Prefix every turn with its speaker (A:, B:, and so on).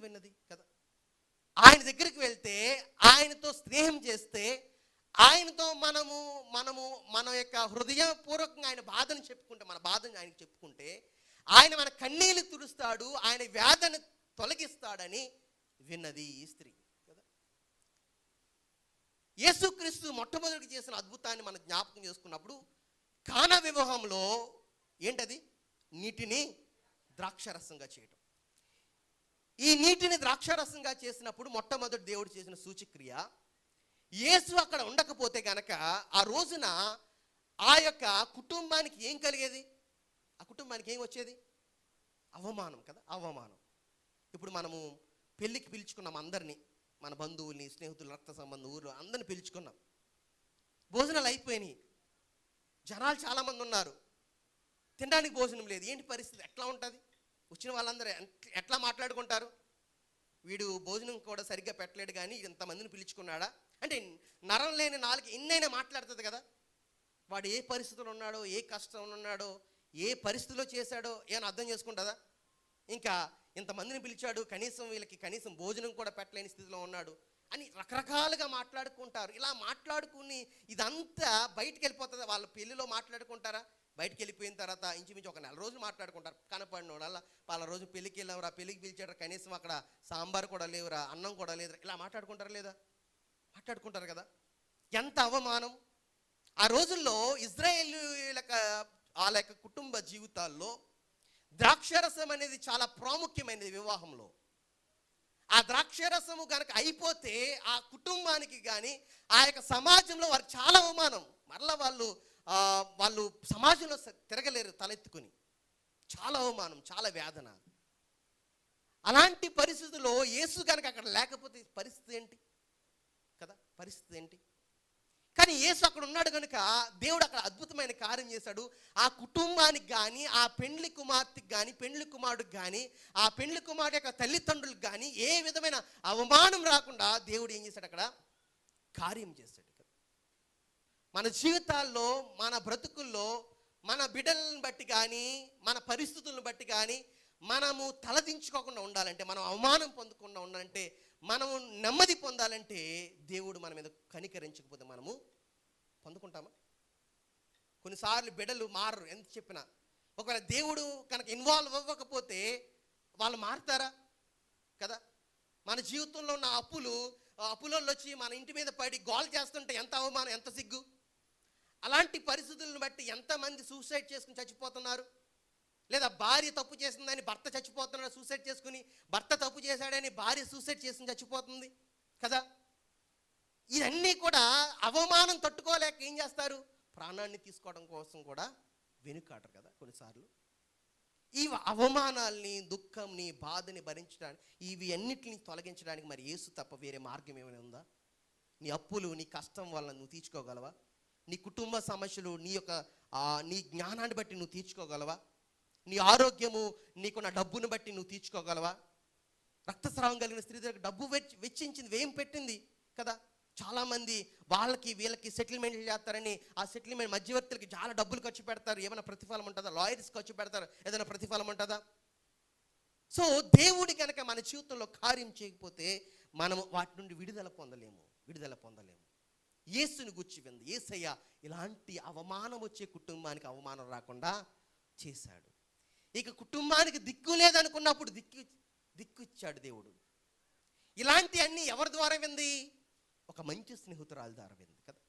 A: విన్నది కదా. ఆయన దగ్గరికి వెళ్తే, ఆయనతో స్నేహం చేస్తే, ఆయనతో మనము మనము మన యొక్క హృదయపూర్వకంగా ఆయన బాధను చెప్పుకుంటే, మన బాధను ఆయనకు చెప్పుకుంటే, ఆయన మన కన్నీళ్లు తుడుస్తాడు, ఆయన వ్యాధిని తొలగిస్తాడని విన్నది ఈ స్త్రీ కదా. యేసుక్రీస్తు మొట్టమొదటి చేసిన అద్భుతాన్ని మనం జ్ఞాపకం చేసుకున్నప్పుడు, కానా వివాహంలో ఏంటది? నీటిని ద్రాక్షరసంగా చేయటం. ఈ నీటిని ద్రాక్షరసంగా చేసినప్పుడు మొట్టమొదటి దేవుడు చేసిన సూచక్రియ, యేసు అక్కడ ఉండకపోతే గనక ఆ రోజున ఆ యొక్క కుటుంబానికి ఏం కలిగేది? ఆ కుటుంబానికి ఏం వచ్చేది? అవమానం కదా, అవమానం. ఇప్పుడు మనము పెళ్ళికి పిలుచుకున్నాం అందరినీ, మన బంధువుల్ని, స్నేహితులు, రక్త సంబంధం, ఊర్లో అందరిని పిలుచుకున్నాం. భోజనాలు అయిపోయినాయి, జనాలు చాలామంది ఉన్నారు, తినడానికి భోజనం లేదు. ఏంటి పరిస్థితి? ఎట్లా ఉంటుంది? వచ్చిన వాళ్ళందరూ ఎట్లా మాట్లాడుకుంటారు? వీడు భోజనం కూడా సరిగ్గా పెట్టలేడు కానీ ఇంతమందిని పిలుచుకున్నాడా అంటే, నరం లేని నాలుగు ఎన్నైనా మాట్లాడుతుంది కదా. వాడు ఏ పరిస్థితులు ఉన్నాడో, ఏ కష్టంలో ఉన్నాడో, ఏ పరిస్థితిలో చేశాడో ఏమైనా అర్థం చేసుకుంటుందా? ఇంకా ఇంతమందిని పిలిచాడు, కనీసం వీళ్ళకి కనీసం భోజనం కూడా పెట్టలేని స్థితిలో ఉన్నాడు అని రకరకాలుగా మాట్లాడుకుంటారు. ఇలా మాట్లాడుకుని ఇదంతా బయటికి వెళ్ళిపోతుంది. వాళ్ళ పెళ్ళిలో మాట్లాడుకుంటారా? బయటికి వెళ్ళిపోయిన తర్వాత ఇంచుమించు ఒక నెల రోజులు మాట్లాడుకుంటారు. కనపడిన వాళ్ళ వాళ్ళ రోజు పెళ్ళికి వెళ్ళావురా, పెళ్ళికి పిలిచాడు, కనీసం అక్కడ సాంబార్ కూడా లేవురా, అన్నం కూడా లేదురా, ఇలా మాట్లాడుకుంటారా లేదా? మాట్లాడుకుంటారు కదా. ఎంత అవమానం! ఆ రోజుల్లో ఇజ్రాయేలీయుల వాళ్ళ యొక్క కుటుంబ జీవితాల్లో ద్రాక్షరసం అనేది చాలా ప్రాముఖ్యమైనది వివాహంలో. ఆ ద్రాక్షరసము కనుక అయిపోతే ఆ కుటుంబానికి కానీ ఆ యొక్క సమాజంలో వారికి చాలా అవమానం. మరలా వాళ్ళు సమాజంలో తిరగలేరు తలెత్తుకుని. చాలా అవమానం, చాలా వేదన. అలాంటి పరిస్థితుల్లో యేసు కనుక అక్కడ లేకపోతే పరిస్థితి ఏంటి కదా, పరిస్థితి ఏంటి? కానీ యేసు అక్కడ ఉన్నాడు కనుక దేవుడు అక్కడ అద్భుతమైన కార్యం చేశాడు. ఆ కుటుంబానికి కానీ, ఆ పెండ్లి కుమార్తెకి కానీ, పెండ్లి కుమారుడికి కానీ, ఆ పెండ్లి కుమారుడు యొక్క తల్లిదండ్రులకు కానీ ఏ విధమైన అవమానం రాకుండా దేవుడు ఏం చేశాడు? అక్కడ కార్యం చేశాడు. మన జీవితాల్లో, మన బ్రతుకుల్లో, మన బిడ్డలను బట్టి కానీ, మన పరిస్థితులను బట్టి కానీ మనము తలదించుకోకుండా ఉండాలంటే, మనం అవమానం పొందకుండా ఉండాలంటే, మనము నెమ్మది పొందాలంటే, దేవుడు మన మీద కనికరించకపోతే మనము పొందుకుంటామా? కొన్నిసార్లు బిడ్డలు మారరు ఎంత చెప్పినా. ఒకవేళ దేవుడు కనుక ఇన్వాల్వ్ అవ్వకపోతే వాళ్ళు మారుతారా కదా. మన జీవితంలో ఉన్న అప్పులలో వచ్చి మన ఇంటి మీద పడి గోల్ చేస్తుంటే ఎంత అవమానం, ఎంత సిగ్గు. అలాంటి పరిస్థితులను బట్టి ఎంతమంది సూసైడ్ చేసుకుని చచ్చిపోతున్నారు. లేదా భార్య తప్పు చేసిందని భర్త చచ్చిపోతున్నాడు సూసైడ్ చేసుకుని, భర్త తప్పు చేశాడని భార్య సూసైడ్ చేసుకుని చచ్చిపోతుంది కదా. ఇవన్నీ కూడా అవమానం తట్టుకోలేక ఏం చేస్తారు? ప్రాణాన్ని తీసుకోవడం కోసం కూడా వెనుకాడరు కదా కొన్నిసార్లు. ఈ అవమానాల్ని, దుఃఖంని, బాధని భరించడానికి, ఇవి అన్నిటిని తొలగించడానికి మరి యేసు తప్ప వేరే మార్గం ఏమైనా ఉందా? నీ అప్పులు, నీ కష్టం వల్ల నువ్వు తీర్చుకోగలవా? నీ కుటుంబ సమస్యలు నీ జ్ఞానాన్ని బట్టి నువ్వు తీర్చుకోగలవా? నీ ఆరోగ్యము, నీకున్న డబ్బును బట్టి నువ్వు తీర్చుకోగలవా? రక్తస్రావం కలిగిన స్త్రీ దగ్గర డబ్బు వెచ్చించింది, వ్యయం పెట్టింది కదా. చాలామంది వీళ్ళకి సెటిల్మెంట్లు చేస్తారని ఆ సెటిల్మెంట్ మధ్యవర్తులకి చాలా డబ్బులు ఖర్చు పెడతారు. ఏమైనా ప్రతిఫలం ఉంటుందా? లాయర్స్ ఖర్చు పెడతారు, ఏదైనా ప్రతిఫలం ఉంటుందా? సో దేవుడి కనుక మన జీవితంలో కార్యం చేయకపోతే మనము వాటి నుండి విడుదల పొందలేము. యేసుని గుర్చి వింది. యేసయ్య ఇలాంటి అవమానం వచ్చే కుటుంబానికి అవమానం రాకుండా చేశాడు. ఇక కుటుంబానికి దిక్కు లేదనుకున్నప్పుడు దిక్కు ఇచ్చాడు దేవుడు. ఇలాంటి అన్ని ఎవరి ద్వారా వింది? ఒక మంచి స్నేహితురాలు ద్వారా వింది కదా.